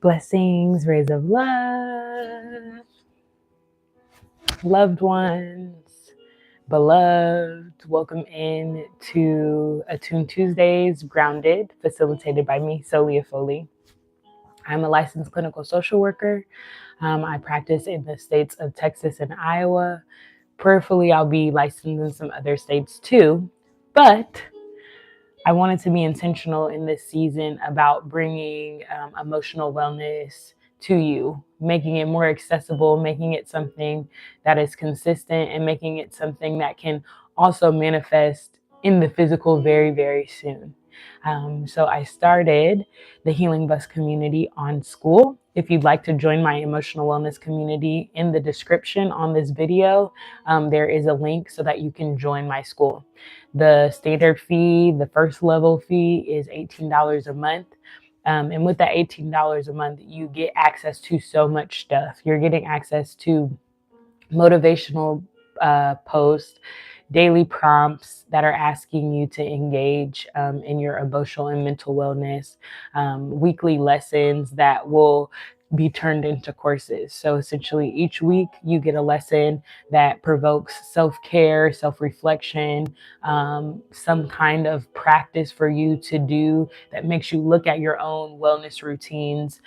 Blessings, rays of love, loved ones, beloved. Welcome in to Attuned Tuesdays, Grounded, facilitated by me, Soulliaa. I'm a licensed clinical social worker. I practice in the states of Texas and Iowa. Prayerfully, I'll be licensed in some other states too, but I wanted to be intentional in this season about bringing emotional wellness to you, making it more accessible, making it something that is consistent, and making it something that can also manifest in the physical very, very soon. So I started the Healing Bus community on School. If you'd like to join my emotional wellness community, in the description on this video, there is a link so that you can join my school. The standard fee, the first level fee, is $18 a month. And with that $18 a month, you get access to so much stuff. You're getting access to motivational posts, daily prompts that are asking you to engage in your emotional and mental wellness, weekly lessons that will be turned into courses. So essentially each week you get a lesson that provokes self-care, self-reflection, some kind of practice for you to do that makes you look at your own wellness routines,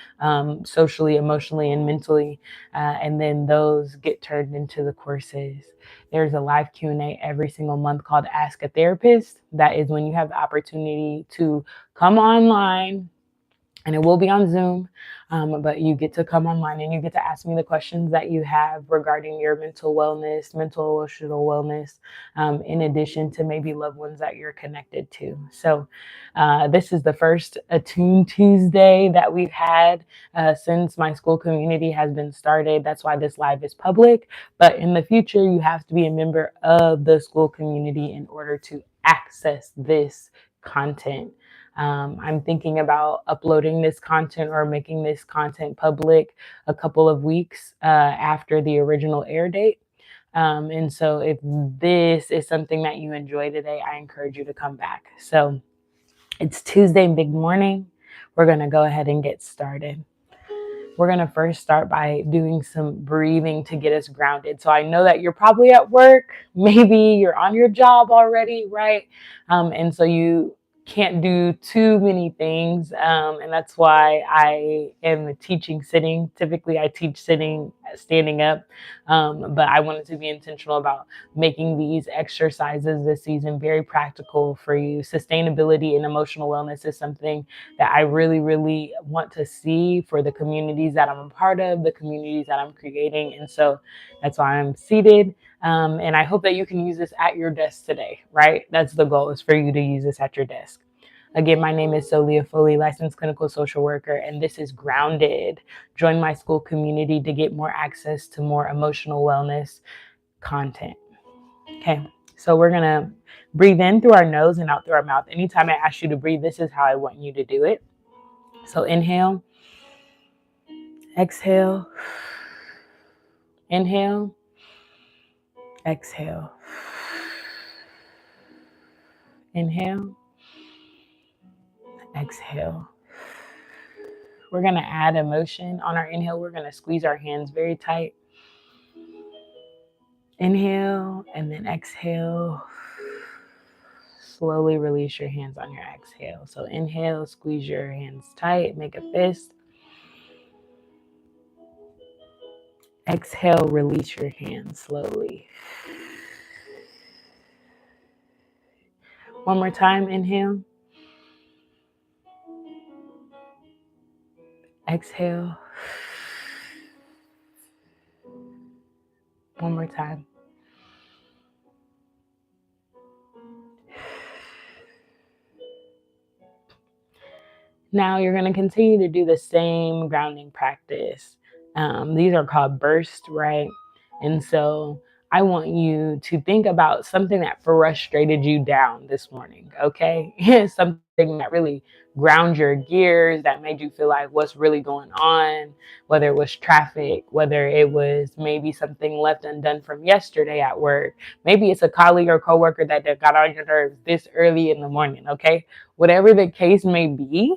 socially, emotionally, and mentally. And then those get turned into the courses. There's a live Q&A every single month called Ask a Therapist. That is when you have the opportunity to come online, and it will be on Zoom, but you get to come online and you get to ask me the questions that you have regarding your mental wellness, mental emotional wellness, in addition to maybe loved ones that you're connected to. So this is the first Attune Tuesday that we've had since my school community has been started. That's why this live is public. But in the future, you have to be a member of the school community in order to access this content. I'm thinking about uploading this content or making this content public a couple of weeks after the original air date. And so if this is something that you enjoy today, I encourage you to come back. So it's Tuesday big morning. We're going to go ahead and get started. We're going to first start by doing some breathing to get us grounded. So I know that you're probably at work. Maybe you're on your job already, right? And so you can't do too many things. And that's why I am teaching sitting. Typically, I teach sitting, standing up. But I wanted to be intentional about making these exercises this season very practical for you. Sustainability and emotional wellness is something that I really, really want to see for the communities that I'm a part of, the communities that I'm creating. And so that's why I'm seated. And I hope that you can use this at your desk today, right? That's the goal, is for you to use this at your desk. Again, my name is Soulliaa, licensed clinical social worker, and this is Grounded. Join my school community to get more access to more emotional wellness content. Okay, so we're going to breathe in through our nose and out through our mouth. Anytime I ask you to breathe, this is how I want you to do it. So inhale, exhale, inhale, exhale, inhale, exhale. We're going to add emotion on our inhale. We're going to squeeze our hands very tight. Inhale and then exhale. Slowly release your hands on your exhale. So inhale, squeeze your hands tight, make a fist. Exhale, release your hands slowly. One more time, inhale. Exhale. One more time. Now you're going to continue to do the same grounding practice. These are called bursts, right? And so I want you to think about something that frustrated you down this morning, okay? Something that really ground your gears, that made you feel like what's really going on, whether it was traffic, whether it was maybe something left undone from yesterday at work. Maybe it's a colleague or coworker that got on your nerves this early in the morning, okay? Whatever the case may be,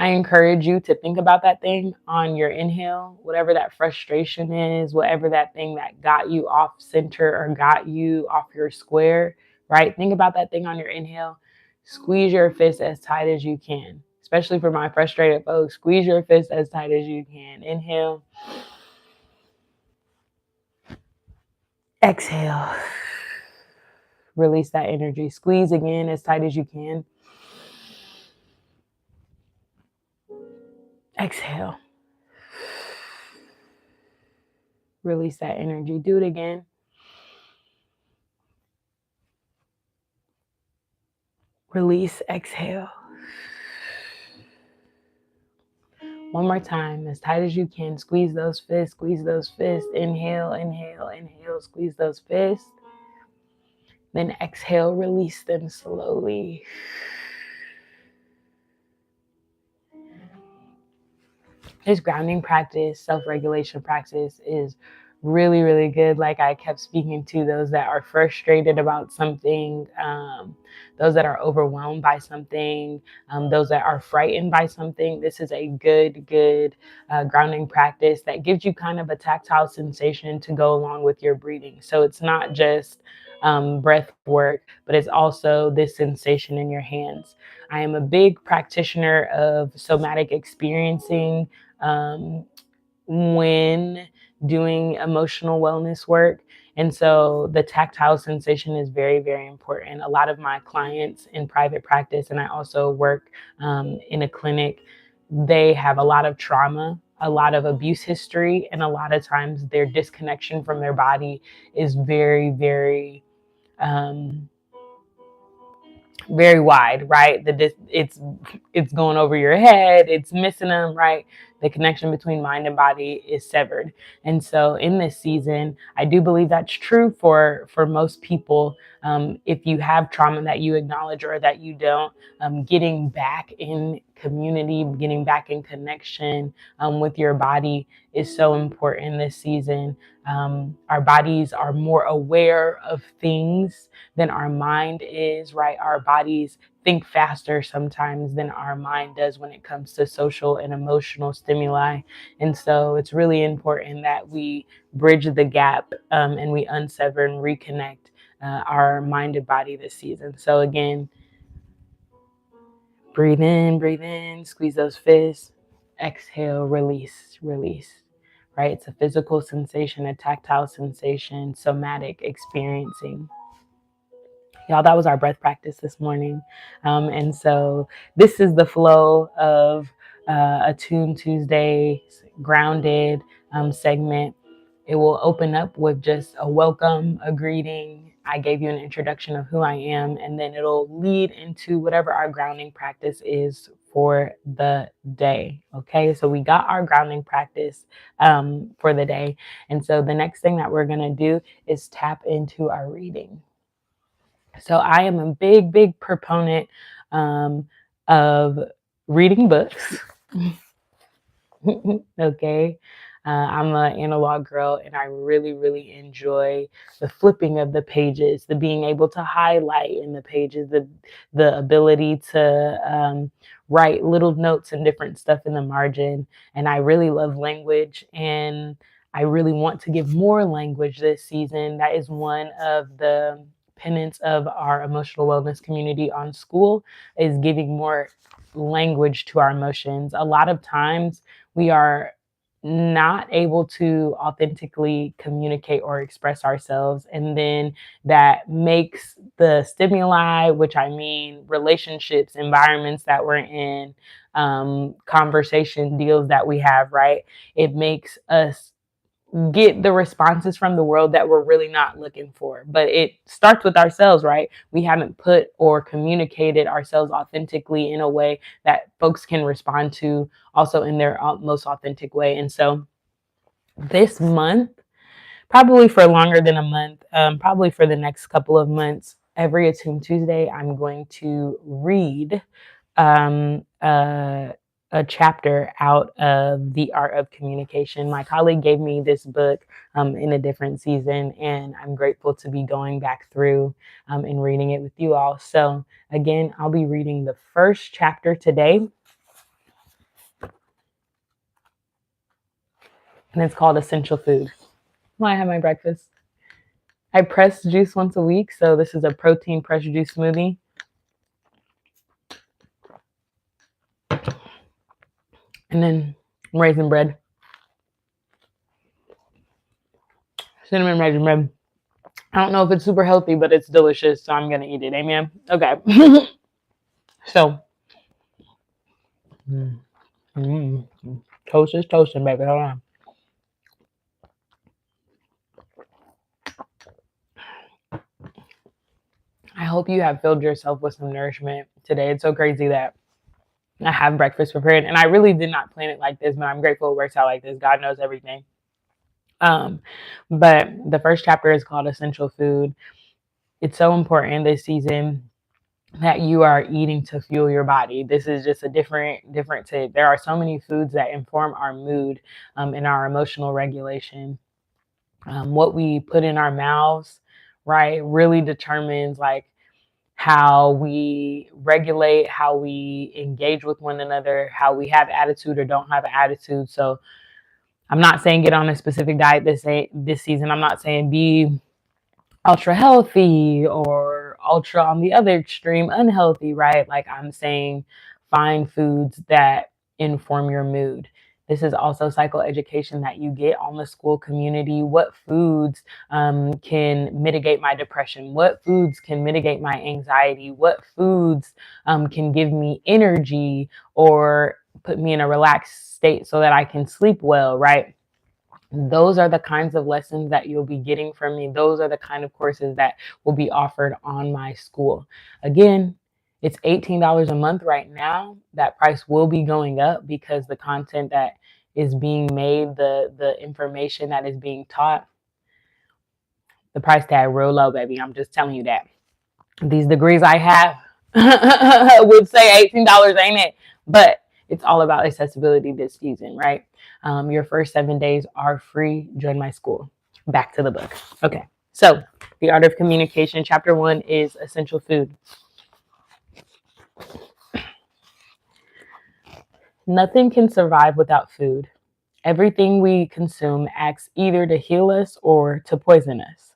I encourage you to think about that thing on your inhale, whatever that frustration is, whatever that thing that got you off center or got you off your square, right? Think about that thing on your inhale. Squeeze your fist as tight as you can, especially for my frustrated folks. Squeeze your fist as tight as you can. Inhale, exhale. Release that energy. Squeeze again as tight as you can. Exhale. Release that energy. Do it again. Release, exhale. One more time, as tight as you can. Squeeze those fists, squeeze those fists. Inhale, inhale, inhale, squeeze those fists. Then exhale, release them slowly. This grounding practice, self-regulation practice is really, really good. Like I kept speaking to those that are frustrated about something, those that are overwhelmed by something, those that are frightened by something. This is a good grounding practice that gives you kind of a tactile sensation to go along with your breathing. So it's not just breath work, but it's also this sensation in your hands. I am a big practitioner of somatic experiencing when doing emotional wellness work. And so the tactile sensation is very, very important. A lot of my clients in private practice, and I also work in a clinic, they have a lot of trauma, a lot of abuse history, and a lot of times their disconnection from their body is very, very very wide, right? It's going over your head, it's missing them, right? The connection between mind and body is severed. And so in this season, I do believe that's true for most people. If you have trauma that you acknowledge or that you don't, getting back in community, getting back in connection with your body is so important this season. Our bodies are more aware of things than our mind is, right? Our bodies think faster sometimes than our mind does when it comes to social and emotional stimuli. And so it's really important that we bridge the gap and we unsever and reconnect our mind and body this season. So again, breathe in, squeeze those fists, exhale, release, release. Right? It's a physical sensation, a tactile sensation, somatic experiencing. Y'all, that was our breath practice this morning. And so this is the flow of Attuned Tuesday grounded segment. It will open up with just a welcome, a greeting. I gave you an introduction of who I am, and then it'll lead into whatever our grounding practice is for the day. Okay, so we got our grounding practice for the day. And so the next thing that we're going to do is tap into our reading. So I am a big proponent of reading books. Okay. I'm an analog girl and I really enjoy the flipping of the pages, the being able to highlight in the pages, the ability to write little notes and different stuff in the margin. And I really love language and I really want to give more language this season. That is one of the tenets of our emotional wellness community on school, is giving more language to our emotions. A lot of times we are not able to authentically communicate or express ourselves. And then that makes the stimuli, which I mean relationships, environments that we're in, conversation deals that we have, right? It makes us get the responses from the world that we're really not looking for. But it starts with ourselves, right? We haven't put or communicated ourselves authentically in a way that folks can respond to also in their most authentic way. And so this month, probably for longer than a month, probably for the next couple of months. Every Attuned Tuesday, I'm going to read um, a, a chapter out of The Art of Communication. My colleague gave me this book in a different season, and I'm grateful to be going back through and reading it with you all. So, again, I'll be reading the first chapter today, and it's called Essential Food. When I have my breakfast, I press juice once a week, so this is a protein pressed juice smoothie. And then raisin bread. Cinnamon raisin bread. I don't know if it's super healthy, but it's delicious, so I'm going to eat it. Amen. Okay. So, toast is toasting, baby. Hold on. I hope you have filled yourself with some nourishment today. It's so crazy that I have breakfast prepared, and I really did not plan it like this, but I'm grateful it works out like this. God knows everything. But the first chapter is called Essential Food. It's so important this season that you are eating to fuel your body. This is just a different take. There are so many foods that inform our mood and our emotional regulation. What we put in our mouths, right, really determines like how we regulate, how we engage with one another, how we have attitude or don't have attitude. So I'm not saying get on a specific diet this season. I'm not saying be ultra healthy or ultra on the other extreme unhealthy, right? Like I'm saying find foods that inform your mood. This is also psychoeducation that you get on the school community. What foods can mitigate my depression? What foods can mitigate my anxiety? What foods can give me energy or put me in a relaxed state so that I can sleep well, right? Those are the kinds of lessons that you'll be getting from me. Those are the kind of courses that will be offered on my school. Again, it's $18 a month right now. That price will be going up because the content that is being made, the information that is being taught, the price tag real low, baby. I'm just telling you that. These degrees I have would say $18, ain't it? But it's all about accessibility this season, right? Your first 7 days are free. Join my school. Back to the book. Okay. So, The Art of Communication, chapter 1 is Essential Food. Nothing can survive without food. Everything we consume acts either to heal us or to poison us.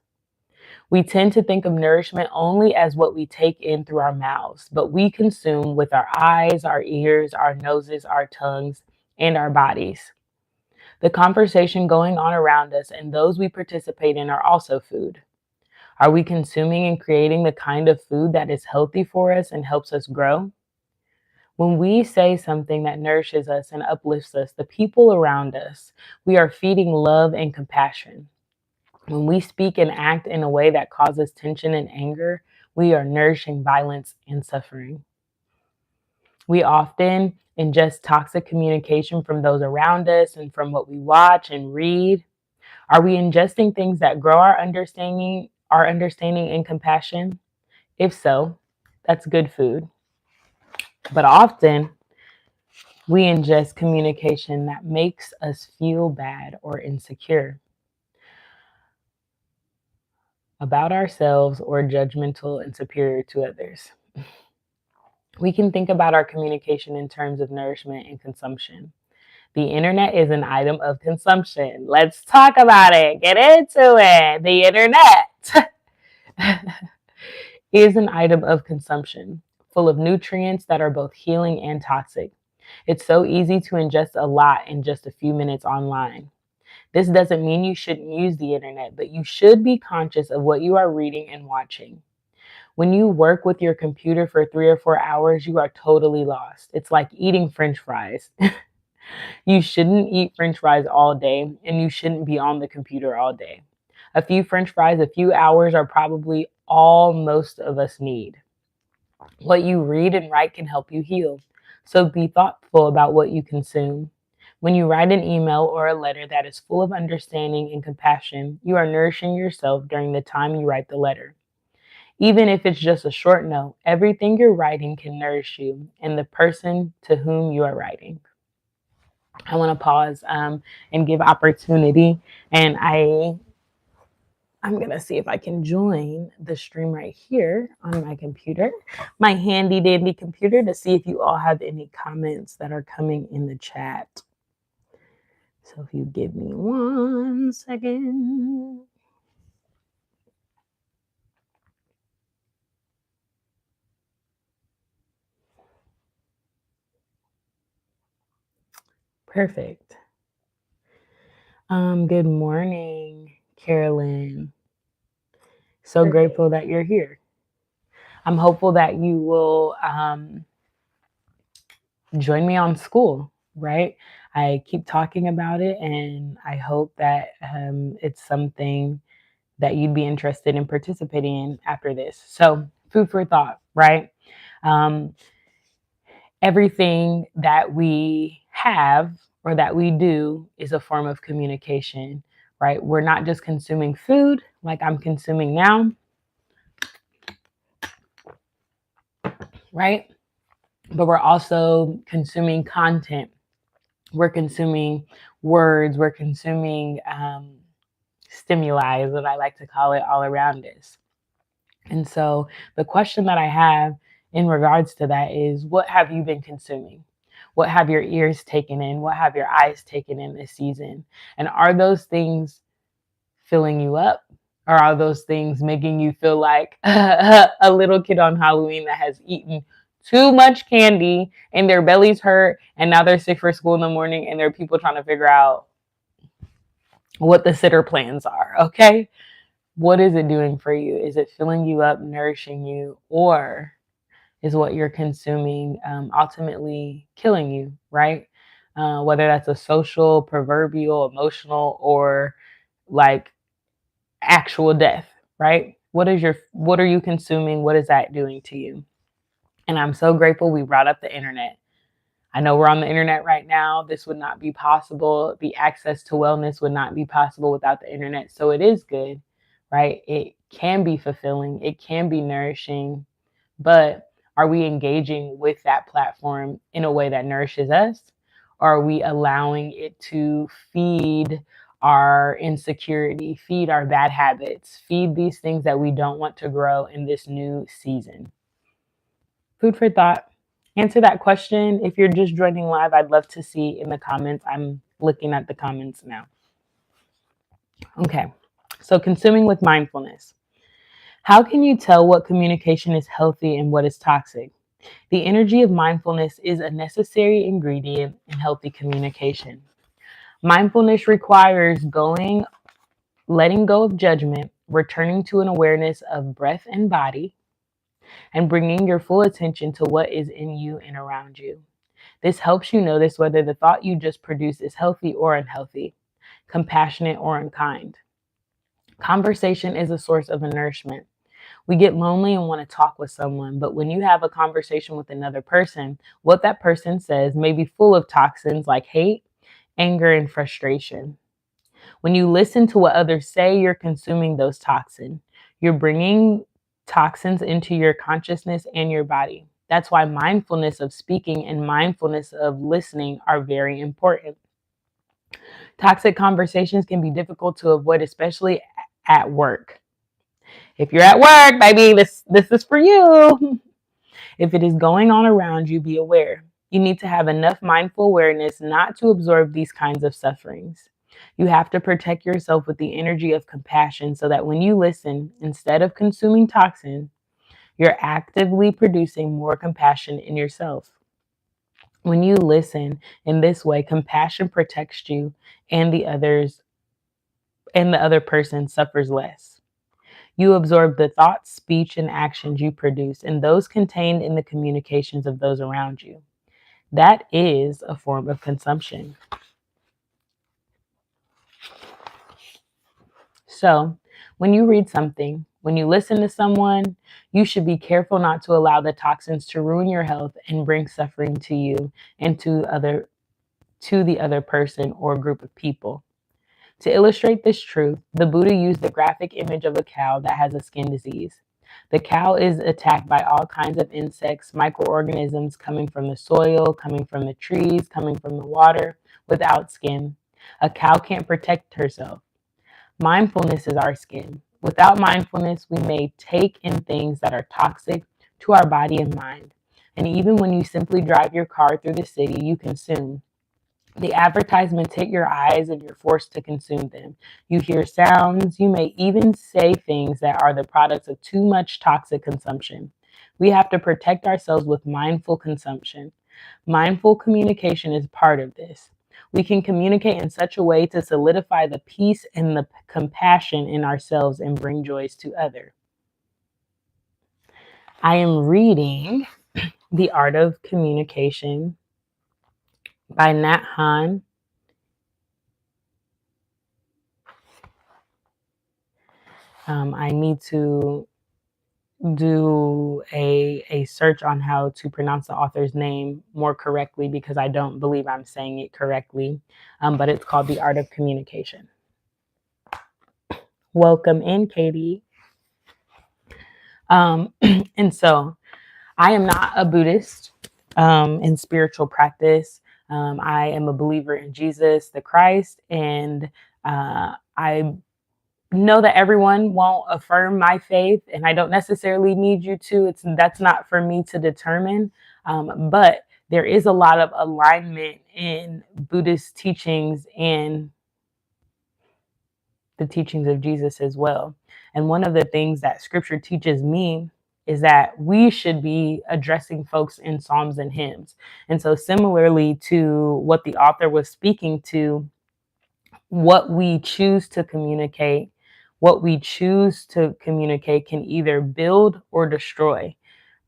We tend to think of nourishment only as what we take in through our mouths, but we consume with our eyes, our ears, our noses, our tongues, and our bodies. The conversation going on around us and those we participate in are also food. Are we consuming and creating the kind of food that is healthy for us and helps us grow? When we say something that nourishes us and uplifts us, the people around us, we are feeding love and compassion. When we speak and act in a way that causes tension and anger, we are nourishing violence and suffering. We often ingest toxic communication from those around us and from what we watch and read. Are we ingesting things that grow our understanding and compassion? If so, that's good food. But often we ingest communication that makes us feel bad or insecure about ourselves or judgmental and superior to others. We can think about our communication in terms of nourishment and consumption. The internet is an item of consumption. Let's talk about it. Get into it. The internet is an item of consumption, full of nutrients that are both healing and toxic. It's so easy to ingest a lot in just a few minutes online. This doesn't mean you shouldn't use the internet, but you should be conscious of what you are reading and watching. When you work with your computer for 3 or 4 hours, you are totally lost. It's like eating French fries. You shouldn't eat French fries all day, and you shouldn't be on the computer all day. A few French fries, a few hours are probably all most of us need. What you read and write can help you heal. So be thoughtful about what you consume. When you write an email or a letter that is full of understanding and compassion, you are nourishing yourself during the time you write the letter. Even if it's just a short note, everything you're writing can nourish you and the person to whom you are writing. I want to pause and give opportunity, and I'm going to see if I can join the stream right here on my computer, my handy dandy computer, to see if you all have any comments that are coming in the chat. So if you give me 1 second. Perfect. Good morning, Carolyn. So grateful that you're here. I'm hopeful that you will join me on school, right? I keep talking about it, and I hope that it's something that you'd be interested in participating in after this. So, food for thought, right? Everything that we have or that we do is a form of communication, right? We're not just consuming food like I'm consuming now, right? But we're also consuming content. We're consuming words. We're consuming stimuli, is what I like to call it, all around us. And so the question that I have in regards to that is, what have you been consuming? What have your ears taken in? What have your eyes taken in this season? And are those things filling you up? Or are those things making you feel like a little kid on Halloween that has eaten too much candy and their bellies hurt and now they're sick for school in the morning and there are people trying to figure out what the sitter plans are, okay? What is it doing for you? Is it filling you up, nourishing you, or is what you're consuming ultimately killing you, right? Whether that's a social, proverbial, emotional, or like actual death, right? What are you consuming? What is that doing to you? And I'm so grateful we brought up the internet. I know we're on the internet right now. This would not be possible. The access to wellness would not be possible without the internet. So it is good, right? It can be fulfilling. It can be nourishing. But are we engaging with that platform in a way that nourishes us? Or are we allowing it to feed our insecurity, feed our bad habits, feed these things that we don't want to grow in this new season? Food for thought. Answer that question. If you're just joining live, I'd love to see in the comments. I'm looking at the comments now. Okay, so consuming with mindfulness. How can you tell what communication is healthy and what is toxic? The energy of mindfulness is a necessary ingredient in healthy communication. Mindfulness requires letting go of judgment, returning to an awareness of breath and body, and bringing your full attention to what is in you and around you. This helps you notice whether the thought you just produced is healthy or unhealthy, compassionate or unkind. Conversation is a source of nourishment. We get lonely and want to talk with someone, but when you have a conversation with another person, what that person says may be full of toxins like hate, anger, and frustration. When you listen to what others say, you're consuming those toxins. You're bringing toxins into your consciousness and your body. That's why mindfulness of speaking and mindfulness of listening are very important. Toxic conversations can be difficult to avoid, especially at work. If you're at work, baby, this is for you. If it is going on around you, be aware. You need to have enough mindful awareness not to absorb these kinds of sufferings. You have to protect yourself with the energy of compassion so that when you listen, instead of consuming toxin, you're actively producing more compassion in yourself. When you listen in this way, compassion protects you and the other person suffers less. You absorb the thoughts, speech, and actions you produce, and those contained in the communications of those around you. That is a form of consumption. So, when you read something, when you listen to someone, you should be careful not to allow the toxins to ruin your health and bring suffering to you and to to the other person or group of people. To illustrate this truth, the Buddha used the graphic image of a cow that has a skin disease. The cow is attacked by all kinds of insects, microorganisms coming from the soil, coming from the trees, coming from the water, without skin. A cow can't protect herself. Mindfulness is our skin. Without mindfulness, we may take in things that are toxic to our body and mind. And even when you simply drive your car through the city, you consume. The advertisements hit your eyes and you're forced to consume them. You hear sounds. You may even say things that are the products of too much toxic consumption. We have to protect ourselves with mindful consumption. Mindful communication is part of this. We can communicate in such a way to solidify the peace and the compassion in ourselves and bring joys to others. I am reading The Art of Communication by Nat Han. I need to do a search on how to pronounce the author's name more correctly because I don't believe I'm saying it correctly, but it's called The Art of Communication. Welcome in, Katie. And so I am not a Buddhist in spiritual practice. I am a believer in Jesus the Christ, and I know that everyone won't affirm my faith, and I don't necessarily need you to. That's not for me to determine. But there is a lot of alignment in Buddhist teachings and the teachings of Jesus as well. And one of the things that scripture teaches me is that we should be addressing folks in psalms and hymns. And so similarly to what the author was speaking to, what we choose to communicate, can either build or destroy,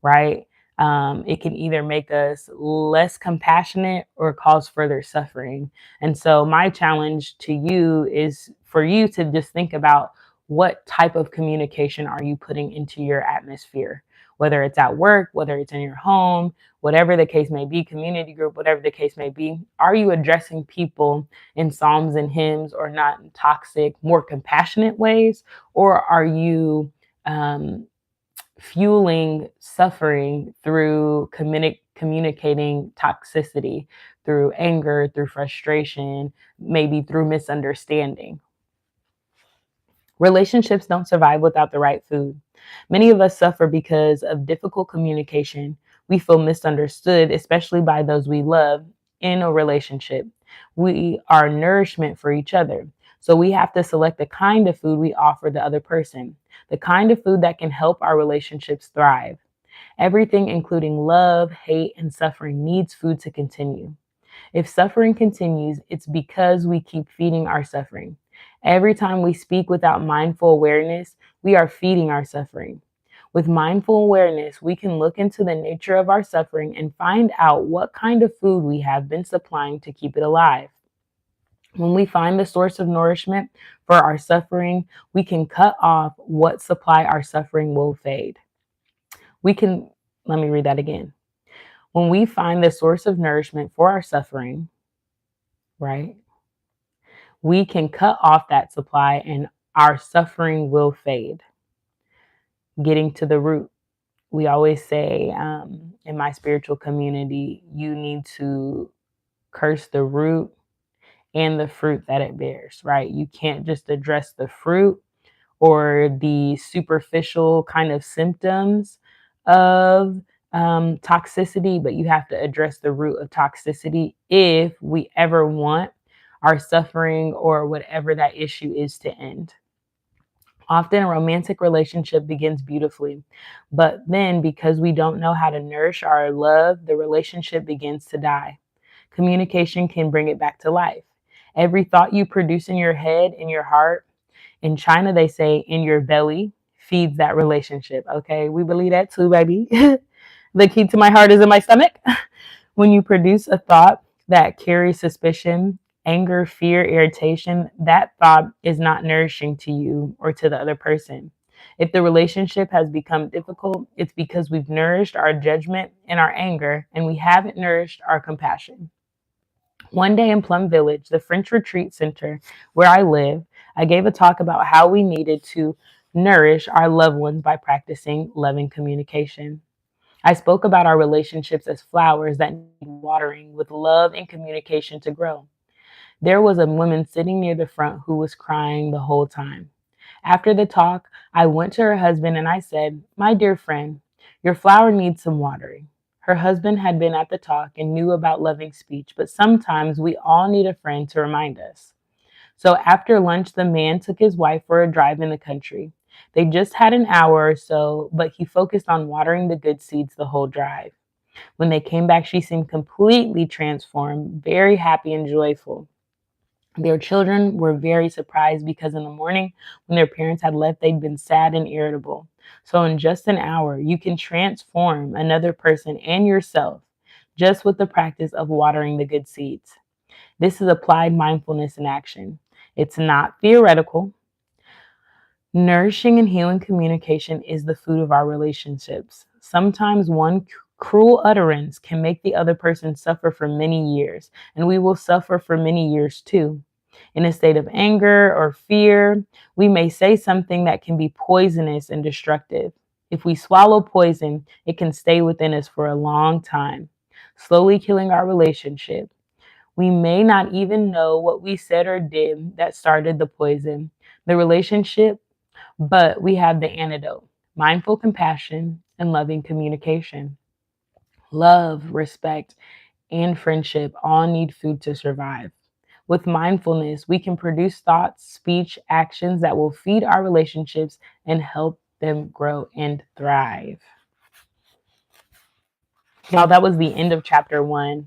right? It can either make us less compassionate or cause further suffering. And so my challenge to you is for you to just think about what type of communication are you putting into your atmosphere, whether it's at work, whether it's in your home, whatever the case may be, community group, whatever the case may be. Are you addressing people in psalms and hymns or not in toxic, more compassionate ways? Or are you fueling suffering through communicating toxicity, through anger, through frustration, maybe through misunderstanding? Relationships don't survive without the right food. Many of us suffer because of difficult communication. We feel misunderstood, especially by those we love in a relationship. We are nourishment for each other. So we have to select the kind of food we offer the other person, the kind of food that can help our relationships thrive. Everything, including love, hate, and suffering, needs food to continue. If suffering continues, it's because we keep feeding our suffering. Every time we speak without mindful awareness, we are feeding our suffering. With mindful awareness, we can look into the nature of our suffering and find out what kind of food we have been supplying to keep it alive. When we find the source of nourishment for our suffering, we can cut off what supply our suffering will fade. Let me read that again. When we find the source of nourishment for our suffering, right, we can cut off that supply and our suffering will fade. Getting to the root. We always say in my spiritual community, you need to curse the root and the fruit that it bears, right? You can't just address the fruit or the superficial kind of symptoms of toxicity, but you have to address the root of toxicity if we ever want our suffering or whatever that issue is to end. Often a romantic relationship begins beautifully, but then because we don't know how to nourish our love, the relationship begins to die. Communication can bring it back to life. Every thought you produce in your head, in your heart, in China, they say in your belly, feeds that relationship. Okay, we believe that too, baby. The key to my heart is in my stomach. When you produce a thought that carries suspicion, anger, fear, irritation, that thought is not nourishing to you or to the other person. If the relationship has become difficult, it's because we've nourished our judgment and our anger, and we haven't nourished our compassion. One day in Plum Village, the French retreat center where I live, I gave a talk about how we needed to nourish our loved ones by practicing loving communication. I spoke about our relationships as flowers that need watering with love and communication to grow. There was a woman sitting near the front who was crying the whole time. After the talk, I went to her husband and I said, "My dear friend, your flower needs some watering." Her husband had been at the talk and knew about loving speech, but sometimes we all need a friend to remind us. So after lunch, the man took his wife for a drive in the country. They just had an hour or so, but he focused on watering the good seeds the whole drive. When they came back, she seemed completely transformed, very happy and joyful. Their children were very surprised because in the morning, when their parents had left, they'd been sad and irritable. So, in just an hour, you can transform another person and yourself just with the practice of watering the good seeds. This is applied mindfulness in action. It's not theoretical. Nourishing and healing communication is the food of our relationships. Sometimes one cruel utterance can make the other person suffer for many years, and we will suffer for many years too. In a state of anger or fear, we may say something that can be poisonous and destructive. If we swallow poison, it can stay within us for a long time, slowly killing our relationship. We may not even know what we said or did that started the poison. The relationship, but we have the antidote: mindful compassion and loving communication. Love, respect, and friendship all need food to survive. With mindfulness, we can produce thoughts, speech, actions that will feed our relationships and help them grow and thrive. Y'all, that was the end of chapter 1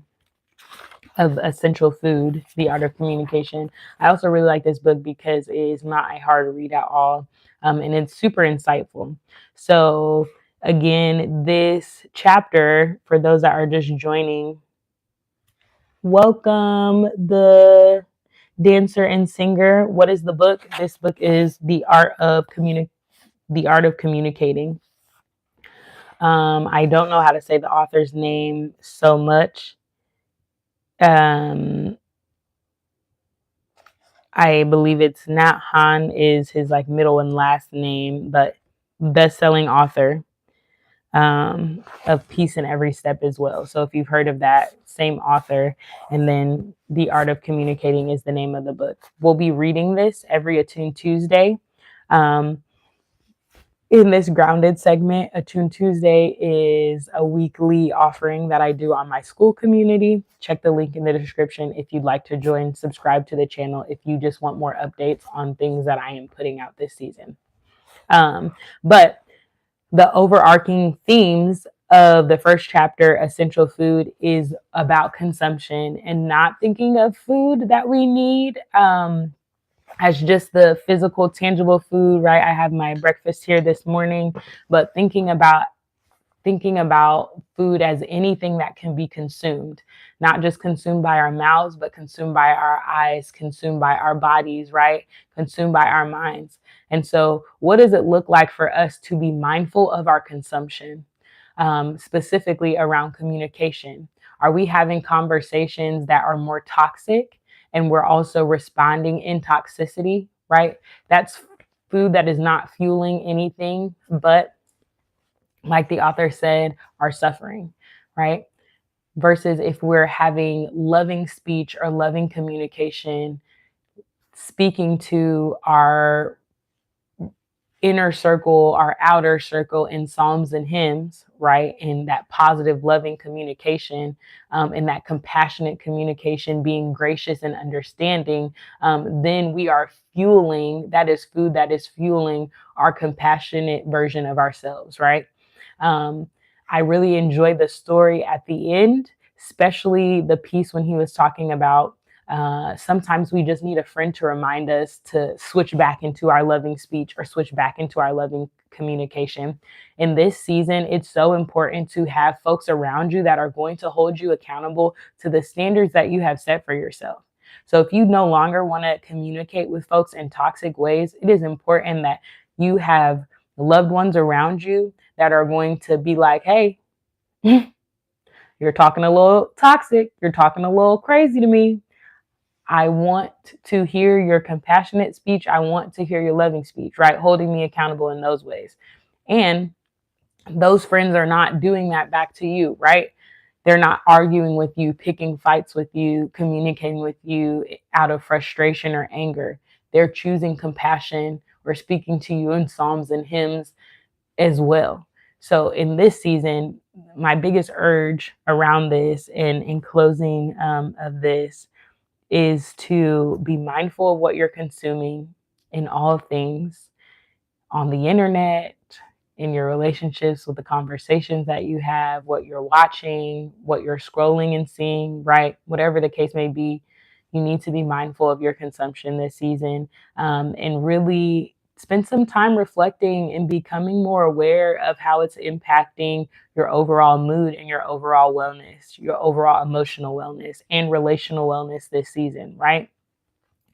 of Essential Food, The Art of Communication. I also really like this book because it is not a hard read at all, and it's super insightful. So, again, this chapter, for those that are just joining, welcome the dancer and singer. What is the book? This book is The Art of Communicating. I don't know how to say the author's name so much. Um, I believe it's Nat Han is his like middle and last name, but best-selling author of Peace in Every Step as well. So if you've heard of that, same author. And then The Art of Communicating is the name of the book. We'll be reading this every Attuned Tuesday. In this grounded segment, Attune Tuesday is a weekly offering that I do on my school community. Check the link in the description if you'd like to join. Subscribe to the channel if you just want more updates on things that I am putting out this season. But the overarching themes of the first chapter, Essential Food, is about consumption and not thinking of food that we need as just the physical, tangible food, right? I have my breakfast here this morning, but thinking about food as anything that can be consumed, not just consumed by our mouths, but consumed by our eyes, consumed by our bodies, right? Consumed by our minds. And so, what does it look like for us to be mindful of our consumption, specifically around communication? Are we having conversations that are more toxic and we're also responding in toxicity, right? That's food that is not fueling anything but, like the author said, our suffering, right? Versus if we're having loving speech or loving communication, speaking to our inner circle, our outer circle in psalms and hymns, right? And that positive, loving communication, and that compassionate communication, being gracious and understanding, then we are fueling, that is food that is fueling our compassionate version of ourselves, right? I really enjoyed the story at the end, especially the piece when he was talking about sometimes we just need a friend to remind us to switch back into our loving speech or switch back into our loving communication. In this season, it's so important to have folks around you that are going to hold you accountable to the standards that you have set for yourself. So if you no longer want to communicate with folks in toxic ways, it is important that you have loved ones around you that are going to be like, hey, You're talking a little toxic. You're talking a little crazy to me. I want to hear your compassionate speech. I want to hear your loving speech, right? Holding me accountable in those ways. And those friends are not doing that back to you, right? They're not arguing with you, picking fights with you, communicating with you out of frustration or anger. They're choosing compassion or speaking to you in psalms and hymns as well. So in this season, my biggest urge around this and in closing of this is to be mindful of what you're consuming in all things on the internet, in your relationships, with the conversations that you have, what you're watching, what you're scrolling and seeing, right? Whatever the case may be, you need to be mindful of your consumption this season, and really spend some time reflecting and becoming more aware of how it's impacting your overall mood and your overall wellness, your overall emotional wellness and relational wellness this season, right?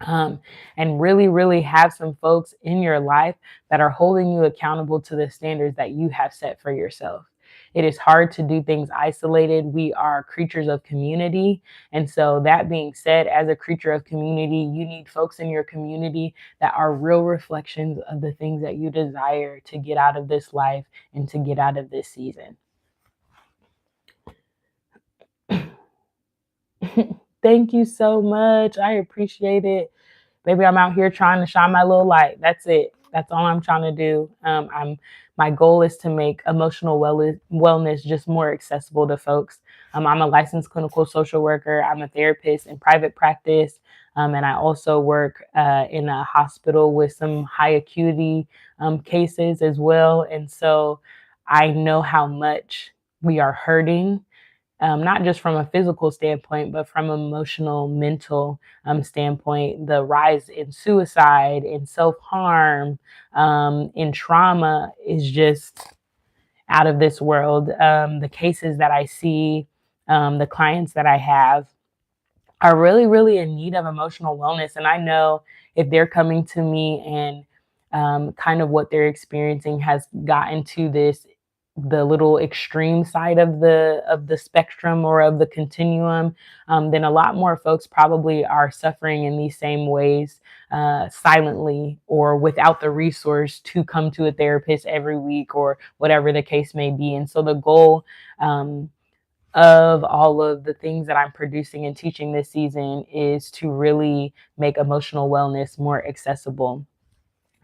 um, and really, really have some folks in your life that are holding you accountable to the standards that you have set for yourself. It is hard to do things isolated. We are creatures of community. And so, that being said, as a creature of community, you need folks in your community that are real reflections of the things that you desire to get out of this life and to get out of this season. Thank you so much. I appreciate it. Baby, I'm out here trying to shine my little light. That's it. That's all I'm trying to do. My goal is to make emotional wellness just more accessible to folks. I'm a licensed clinical social worker. I'm a therapist in private practice. And I also work in a hospital with some high acuity cases as well. And so I know how much we are hurting, not just from a physical standpoint, but from an emotional, mental standpoint. The rise in suicide, in self harm, in trauma is just out of this world. The cases that I see, the clients that I have, are really, really in need of emotional wellness. And I know if they're coming to me and kind of what they're experiencing has gotten to this, the little extreme side of the spectrum or of the continuum, then a lot more folks probably are suffering in these same ways, silently or without the resource to come to a therapist every week or whatever the case may be. And so the goal of all of the things that I'm producing and teaching this season is to really make emotional wellness more accessible.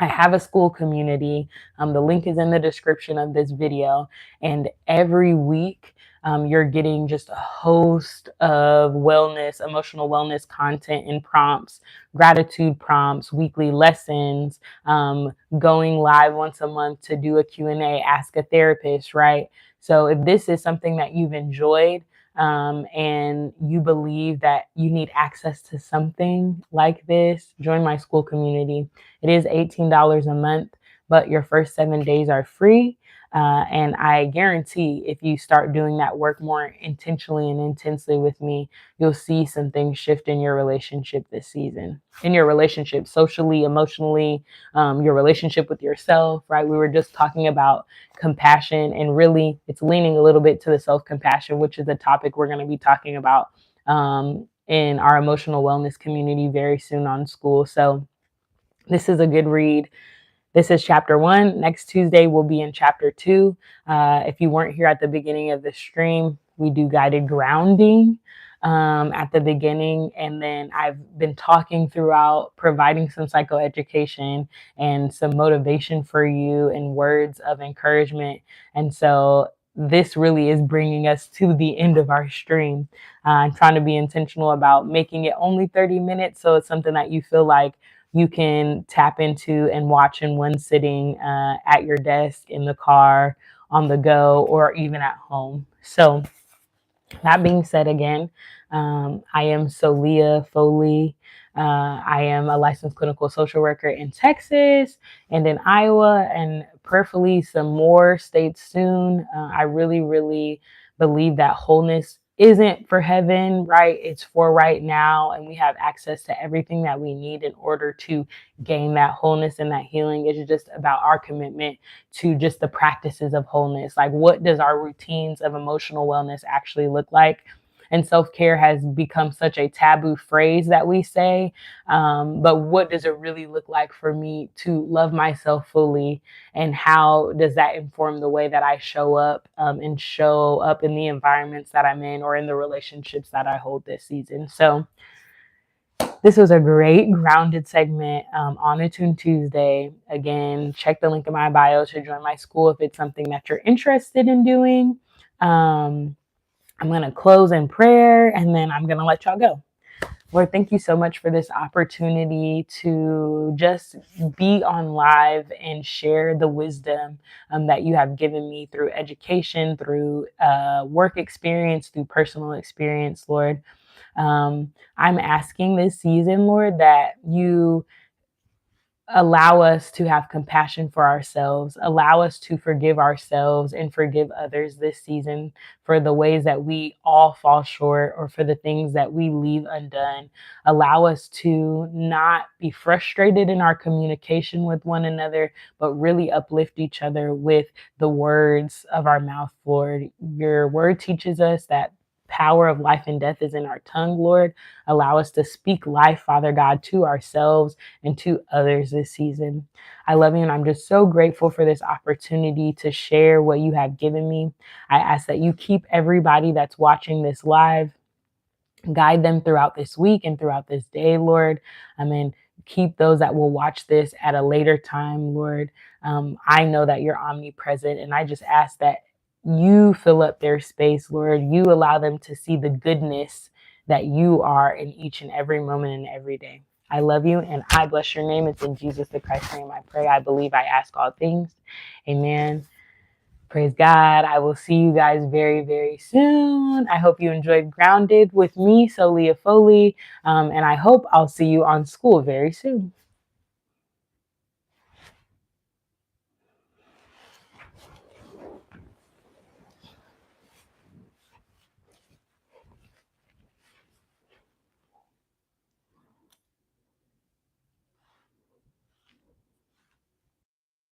I have a school community. The link is in the description of this video. And every week, you're getting just a host of wellness, emotional wellness content and prompts, gratitude prompts, weekly lessons, going live once a month to do a Q&A, ask a therapist, right? So if this is something that you've enjoyed, and you believe that you need access to something like this, join my school community. It is $18 a month, but your first 7 days are free. And I guarantee if you start doing that work more intentionally and intensely with me, you'll see some things shift in your relationship this season, in your relationship, socially, emotionally, your relationship with yourself, right? We were just talking about compassion, and really it's leaning a little bit to the self-compassion, which is a topic we're going to be talking about in our emotional wellness community very soon on school. So this is a good read. This is chapter 1. Next Tuesday, we'll be in chapter 2. If you weren't here at the beginning of the stream, we do guided grounding at the beginning. And then I've been talking throughout, providing some psychoeducation and some motivation for you and words of encouragement. And so this really is bringing us to the end of our stream. I'm trying to be intentional about making it only 30 minutes. So it's something that you feel like you can tap into and watch in one sitting, at your desk, in the car, on the go, or even at home. So that being said, again, I am Soulliaa Foley. I am a licensed clinical social worker in Texas and in Iowa, and prayerfully some more states soon. I really, really believe that wholeness isn't for heaven, right? It's for right now. And we have access to everything that we need in order to gain that wholeness and that healing. It's just about our commitment to just the practices of wholeness. Like, what does our routines of emotional wellness actually look like? And self-care has become such a taboo phrase that we say. But what does it really look like for me to love myself fully? And how does that inform the way that I show up, and show up in the environments that I'm in or in the relationships that I hold this season? So this was a great grounded segment on Attuned Tuesday. Again, check the link in my bio to join my school if it's something that you're interested in doing. I'm going to close in prayer and then I'm going to let y'all go. Lord, thank you so much for this opportunity to just be on live and share the wisdom that you have given me through education, through work experience, through personal experience, Lord. I'm asking this season, Lord, that you allow us to have compassion for ourselves, allow us to forgive ourselves and forgive others this season for the ways that we all fall short or for the things that we leave undone. Allow us to not be frustrated in our communication with one another, but really uplift each other with the words of our mouth, Lord. Your word teaches us that power of life and death is in our tongue, Lord. Allow us to speak life, Father God, to ourselves and to others this season. I love you, and I'm just so grateful for this opportunity to share what you have given me. I ask that you keep everybody that's watching this live, guide them throughout this week and throughout this day, Lord. Keep those that will watch this at a later time, Lord. I know that you're omnipresent, and I just ask that you fill up their space, Lord. You allow them to see the goodness that you are in each and every moment and every day. I love you and I bless your name. It's in Jesus the Christ's name I pray. I believe, I ask all things. Amen. Praise God. I will see you guys very, very soon. I hope you enjoyed Grounded with me, Soulliaa Foley. And I hope I'll see you on school very soon.